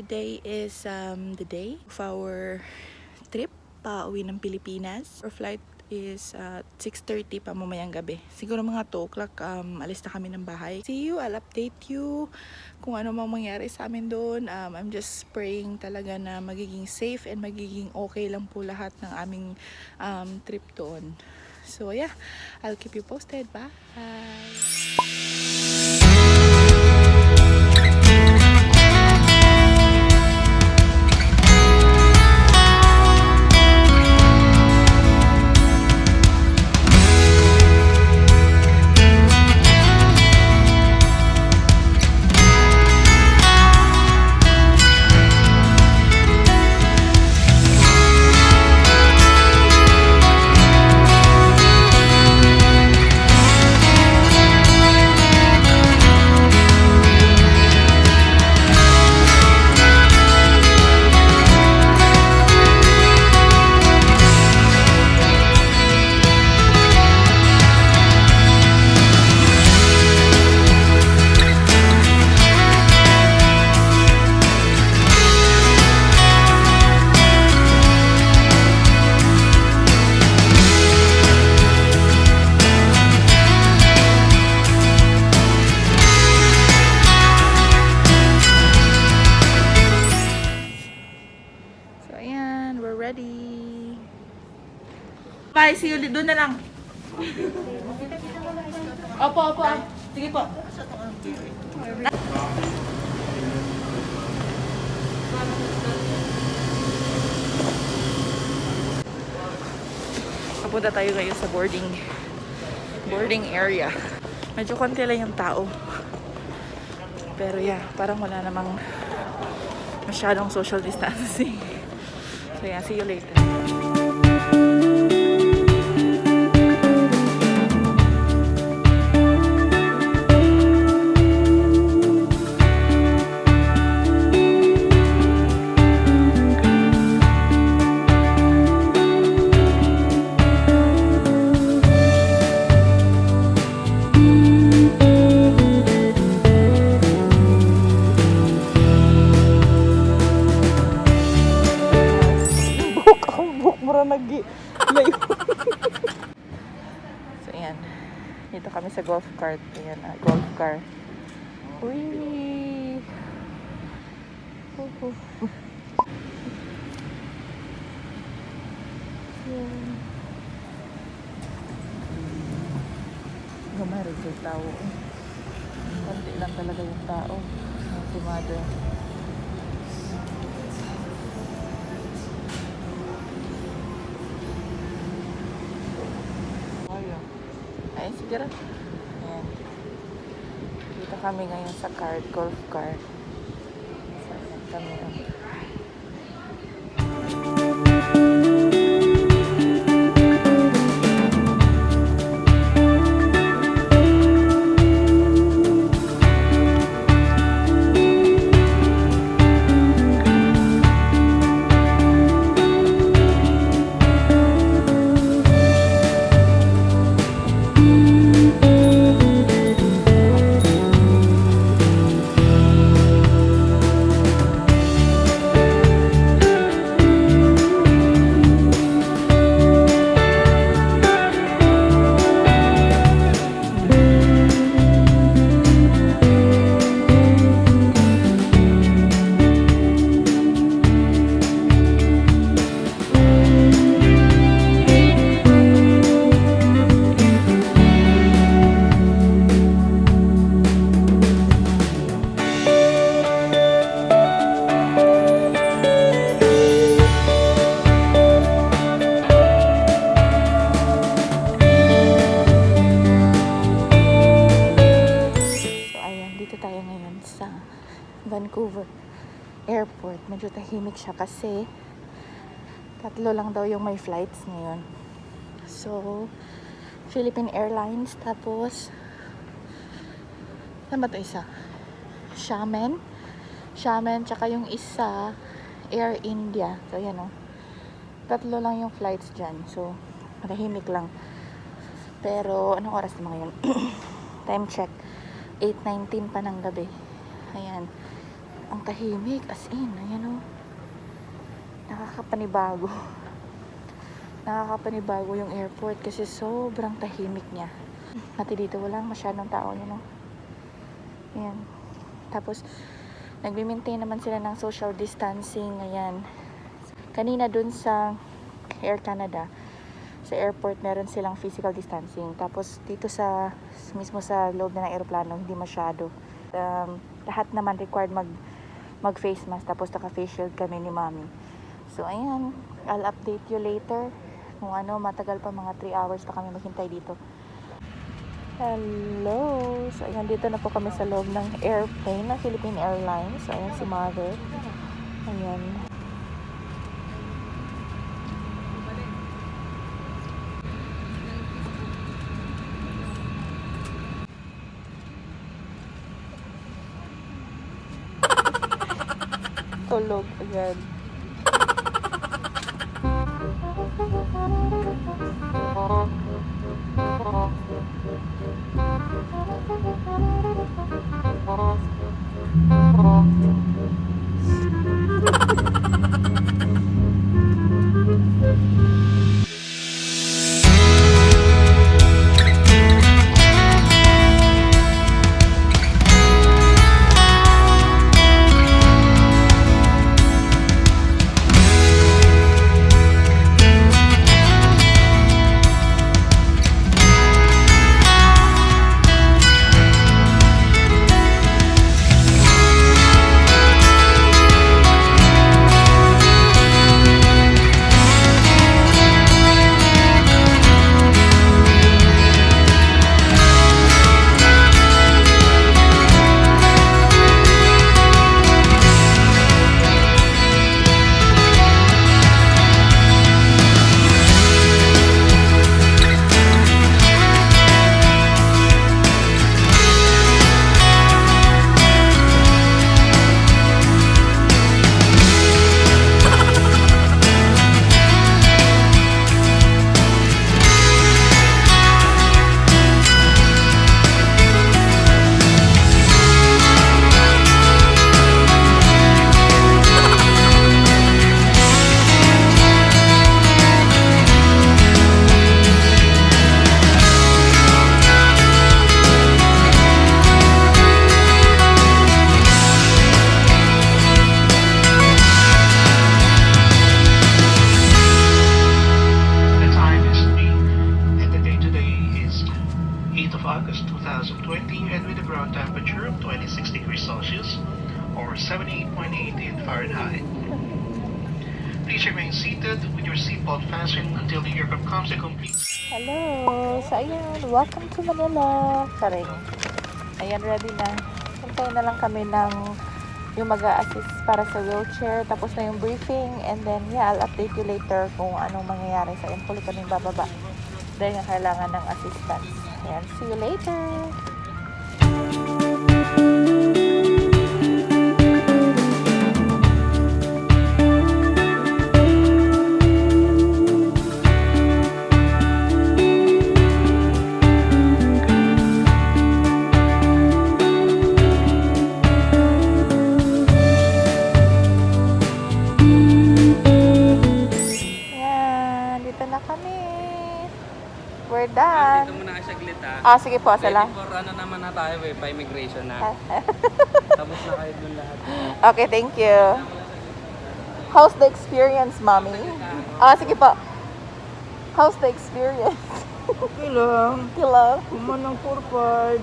today is the day of our trip pa-uwi ng Pilipinas. Our flight is 6:30 pa mamayang gabi. Siguro mga 2 o'clock alis na kami ng bahay. See you, I'll update you kung ano mang mangyari sa amin doon. I'm just praying talaga na magiging safe and magiging okay lang po lahat ng aming trip doon. So yeah, I'll keep you posted. Bye! Ready. Bye, see you doon na lang. Opo. Sige po. Papunta tayo ngayon sa boarding area. Medyo konti lang yung tao. Pero yeah, parang wala namang masyadong social distancing. So yeah, see you later. So ayan, dito kami sa golf cart. Ayan, golf car. Uy! Gumarig yung tao. Konti lang talaga yung tao. Si mother. Ay, siguro. Ayan. Dito kami ngayon sa golf cart. So, ayan kami. Vancouver Airport. Medyo tahimik siya kasi 3 lang daw yung may flights ngayon. So, Philippine Airlines, tapos saan ba ito isa? Xiamen, tsaka yung isa Air India. So, yan o. 3 lang yung flights dyan. So, tahimik lang. Pero, anong oras na ngayon? Time check. 8:19 pa ng gabi. Ayan. Ang tahimik, as in, ayan o. Nakakapanibago. Nakakapanibago yung airport kasi sobrang tahimik niya. Pati dito walang masyadong tao, you know. Ayan. Tapos, nagme-maintain naman sila ng social distancing. Ayan. Kanina dun sa Air Canada, sa airport, meron silang physical distancing. Tapos, dito sa, mismo sa loob na ng aeroplano, hindi masyado. Lahat naman required mag-face mask. Tapos, naka-face shield kami ni Mommy. So, ayan. I'll update you later. Kung ano, matagal pa, mga 3 hours pa kami maghintay dito. Hello! So, ayan, dito na po kami sa loob ng airplane ng Philippine Airlines. So, ayan si Mother. Ayan. Tulog. Ayan. August 2020 and with a ground temperature of 26 degrees Celsius or 78.8 in Fahrenheit. Please remain seated with your seatbelt fastened until the aircraft comes to complete. Hello! So, ayan. Welcome to Manila. Karing. Ayan, ready na. Hintayin na lang kami ng yung mag-a-assist para sa wheelchair. Tapos na yung briefing. And then, yeah, I'll update you later kung anong mangyayari sa ayan. Huli kaming bababa. Dahil nga kailangan ng assistance. Ayan, see you later! We're done. Dito muna kayo saglit ha. Ah, sige po, sala. Ready for ano naman na tayo eh, pa-immigration na. Tapos na kayo dun lahat. Okay, thank you. How's the experience, Mommy? Ah, sige po. How's the experience? Okay lang. Okay lang. Kuman ng 4-5.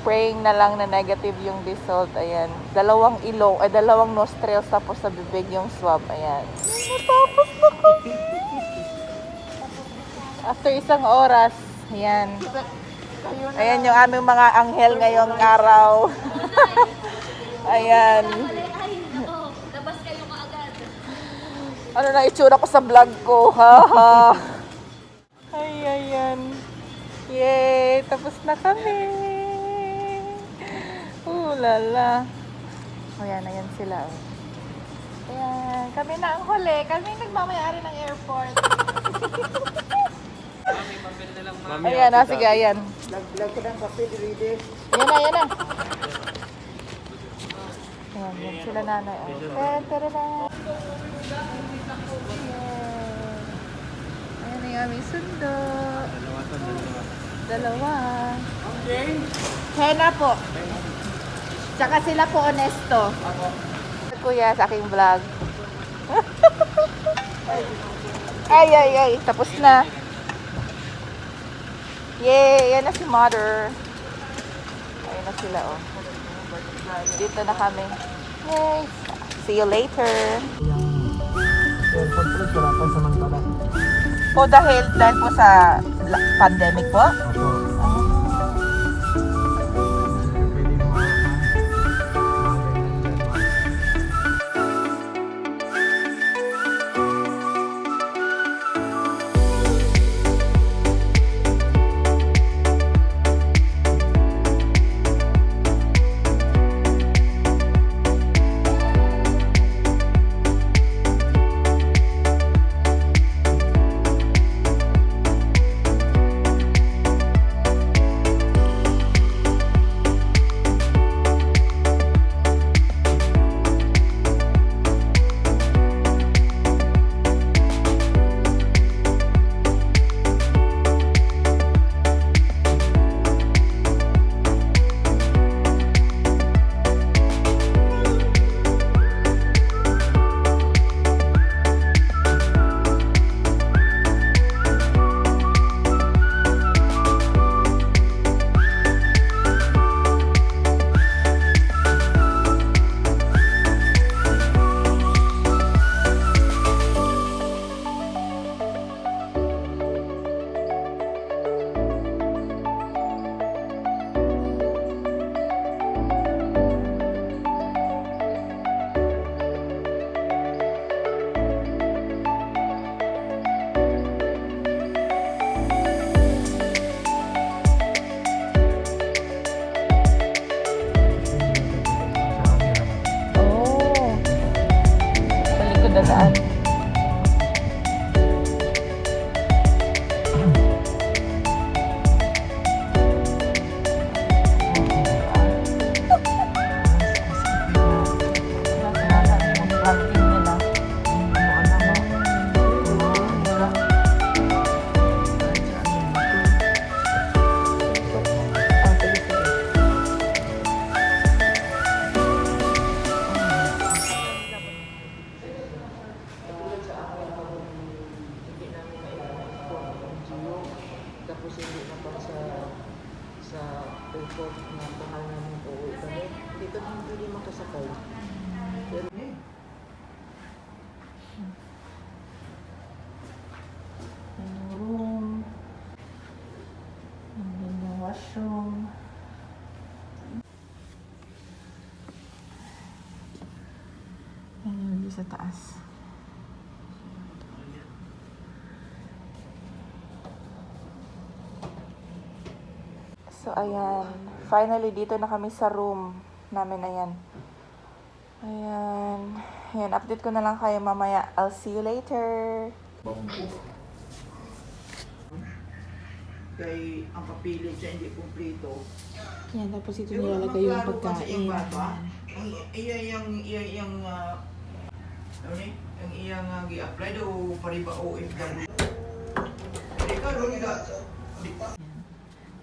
Praying na lang na negative yung result. Ayan. Dalawang ilong, ay dalawang nostrils tapos sa bibig yung swab. Ayan. Natapos na ko. After isang oras, ayan. Ayan yung aming mga anghel ngayong araw. Ayan. Labas kayo kaagad. Ano na itsura ko sa vlog ko, ha ha. Ay, ayan. Yay! Tapos na kami. Lala. Ayan, ayan sila. Ayan, kami na ang huli. Kami nagmamayari ng airport. Mami, Ayan na, sige, ayan. Lag ko ng papel, ready. Ayan na, ayan na. Ayan, yan sila nanay. Oh. Tara. Ayan ang aming sundo. Dalawa. Hena po. Tsaka sila po honesto. Kuya sa aking vlog. Ay. Tapos na. Yay! Yan na si mother. Ayun na sila, oh. Dito na kami. Yay! See you later. Airport plus, wala pa samantala. Po dahil po sa pandemic po? Opo. Pwede mga ganyan dyan. Oh. Sa likod na daan. Tapos hindi na pa sa airport na mahal namin uuwi kami. Hindi kami pwede makasakay. Pero Room. And then the washroom. Ayan yung view sa taas. So, ayan. Finally, dito na kami sa room namin. Ayan. Ayan, update ko na lang kayo mamaya. I'll see you later. kay ang papilit siya hindi kumplito. Yan, tapos ito nilalagay yung pagkain. Ang iyang ano ni? Ang iyang gi-apply do pariba OFW. Hindi ka ron ga.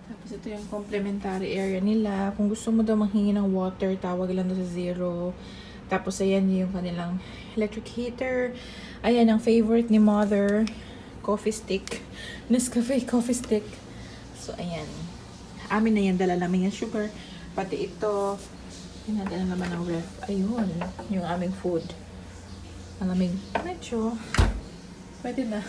Tapos ito yung complementary area nila. Kung gusto mo daw manghingi ng water, tawag lang daw sa 0. Tapos ayan yung kanilang electric heater. Ayan ang favorite ni mother, coffee stick. Nescafe coffee stick. So ayan. Amin na yan, dala namin yung sugar. Pati ito. Yun natin ang laman ng ref. Ayun, yung aming food. Ang aming medyo. Pwede na.